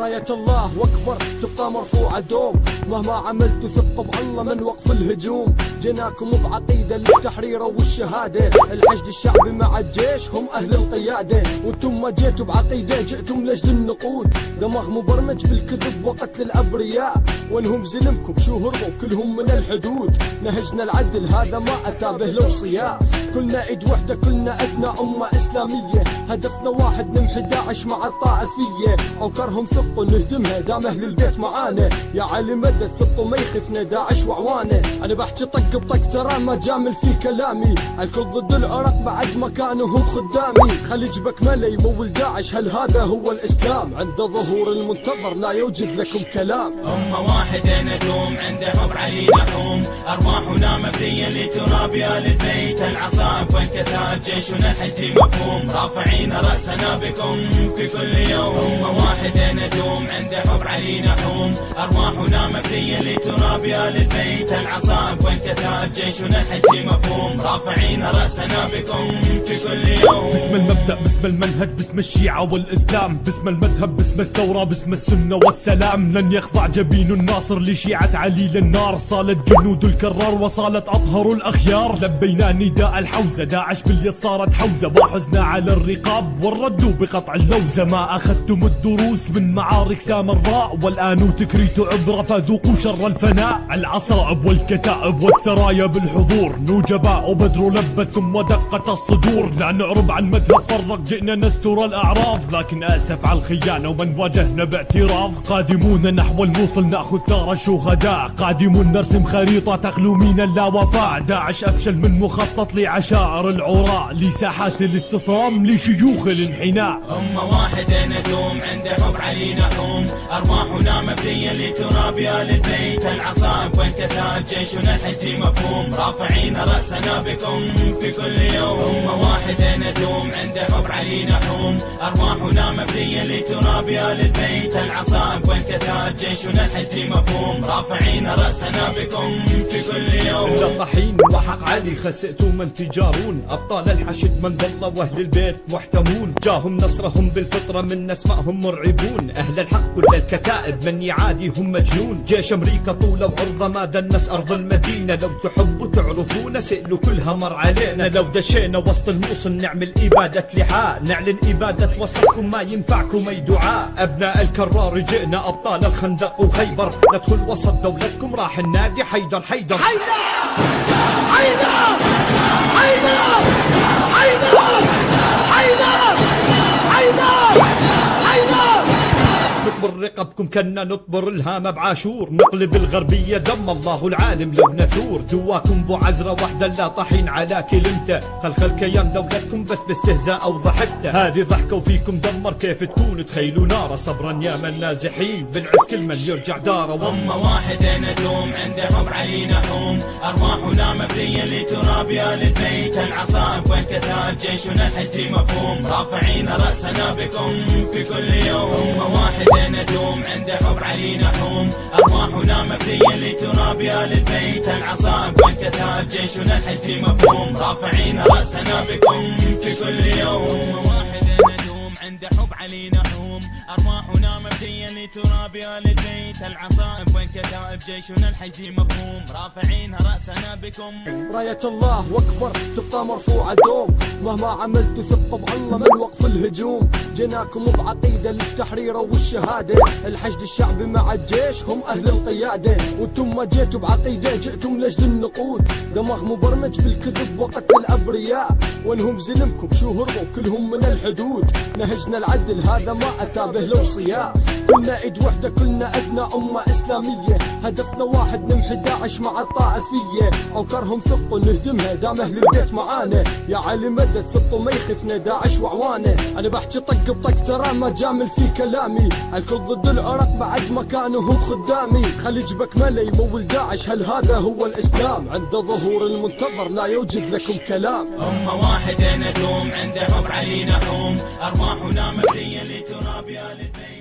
راية الله واكبر تبقى مرفوعة دوم، مهما عملتوا ثقوا بالله من وقف الهجوم. جيناكم بعقيدة للتحرير والشهادة، الحشد الشعبي مع الجيش هم أهل القيادة. وانتم ما جيتوا بعقيدة، جئتم لأجل النقود. دماغ مبرمج بالكذب وقتل الأبرياء، وانهم زلمكم شو هربوا كلهم من الحدود. نهجنا العدل هذا ما أتى به الوصياء، كلنا ايد وحدة كلنا أدنى أمة إسلامية. هدفنا واحد نمحي داعش مع الطائفية، عكرهم ثقوا نهدمها دام أهل البيت معانا. يا علي مدد ثقوا ما يخفنا داعش وعوانه. أنا بحكي طق بطق ترى ما جامل في كلامي، الكل ضد العراق بعد ما كانوا هم خدامي. خلي جبك ملا يمول داعش، هل هذا هو الإسلام؟ عند ظهور المنتظر لا يوجد لكم كلام. أمة واحدة ندوم عند حب علي نحوم، أرواحنا مفدية لتراب آل البيت. العصائب والكتائب جيشنا الحشدي مفهوم، رافعين رأسنا بكم في كل يوم. أمة واحدة ندوم عند حب علي نحوم، أرواحنا مفدية لتراب آل البيت. العصائب والكتائب جيشنا الحشدي مفهوم، رافعين رأسنا بكم في كل يوم. باسم المبدأ باسم المنهج باسم الشيعة والإسلام، باسم المذهب باسم الثورة باسم السنة والسلام. لن يخضع جبين الناصر لشيعة علي للنار، صالت جنود الكرار وصالت أطهر الأخيار. لبينا نداء الحوزة، داعش باليد صارت حوزة، وحزنا على الرقاب والرد بقطع اللوزة. ما أخذتم الدروس من معارك سامراء، والآن تكريتوا عبرة فذوقوا شر الفناء. العصائب والكتائب والسرايا بالحضور، نجباء وبدر لبت ثم دقت الصدور. لا نعرب عن مذهب فرق، جئنا نستر الأعراض، لكن آسف على الخيانة ومن واجهنا باعتراض. قادمون نحو الموصل نأخذ ثار الشهداء، قادمون نرسم خريطة تخلو من اللافاء. داعش أفشل من مخطط لعشائر العراء، لساحات الاستسلام لشيوخ الانحناء. أمة واحدة ندوم عند حب علي نحوم، أرواحنا مفدية لتراب آل البيت. العصائب والكتائب جيشنا الحشدي مفهوم، رافعين رأسنا بكم في كل يوم. أمة واحدة ندوم عند حب علي نحوم، أرواحنا مفدية لتراب آل البيت. العصائب والكتائب جيشنا الحشدي مفهوم، رافعين رأسنا بكم في كل يوم. لا طحين وحق علي خسئتوا من تجارون، أبطال الحشد من ظل وأهل البيت محتمون. جاهم نصرهم بالفطرة من أسمائهم مرعبون، أهل الحق كل الكتائب من يعاديهم مجنون. جيش أمريكا طول وعرضة ما دنس أرض المدينة، لو تحبوا تعرفونا سئلوا كلها مر علينا. لو دشينا وسط الموصل نعمل إبادة لحاء، نعلن إبادة وسطكم ما ينفعكم أي دعاء. أبناء الكرار جئنا أبطال الخندق وخيبر، ندخل وسط دولتكم راح النادي حيدر حيدر حيدر حيدر حيدر حيدر حيدر حيدر حيدر. نطبر رقبكم كنا نطبر الهام بعاشور، نقلب الغربية دم الله العالم لو نثور. دواكم بو عزرة وحدة لا طحين على كلمته، خلخل كيان دولتكم بس باستهزاء أو ضحكته. هذه ضحكة وفيكم دمر كيف تكون تخيلوا نارة، صبرا يا من نازحين بالعز كل من يرجع داره. أمة واحدة ندوم عند حب علي نحوم، أرواحنا مفدية لتراب آل البيت. العصائب والكتائب جيشنا الحشدي مفهوم، رافعين رأسنا بكم في كل يوم. أمة واحدة ندوم عند حب علي نحوم، أرواحنا مفدية لتراب آل البيت. العصائب والكتائب جيشنا الحشدي مفهوم، رافعين رأسنا بكم في كل يوم. عند حب علي نحوم، أرواحنا مفدية لتراب آل البيت. العصائب والكتائب جيشنا الحشدي مفهوم، رافعين رأسنا بكم. راية الله واكبر تبقى مرفوعة دوم، مهما عملتوا ثقوا بالله من وقف الهجوم. جيناكم بعقيدة للتحرير والشهادة، الحشد الشعبي مع الجيش هم أهل القيادة. وانتم ما جيتوا بعقيدة، جئتم لأجل النقود. دماغ مبرمج بالكذب وقتل الأبرياء، وانهم زلمكم شو هربوا كلهم من الحدود. نهجنا العدل هذا ما أتى به الوصياء، كلنا ايد وحدة كلنا أدنى أمة إسلامية. هدفنا واحد نمحي داعش مع الطائفية، عكرهم ثقوا نهدمها دام أهل البيت معانا. يا علي مدد ثقوا ما يخفنا داعش وعوانه. أنا بحكي طق بطق ترى ما جامل في كلامي، الكل ضد العراق بعد ما كانوا هم خدامي. خلي جبك ملا يمول داعش، هل هذا هو الإسلام؟ عند ظهور المنتظر لا يوجد لكم كلام. أمة واحدة ندوم عند حب علي نحوم، أرواحنا مفدية لتراب آل البيت.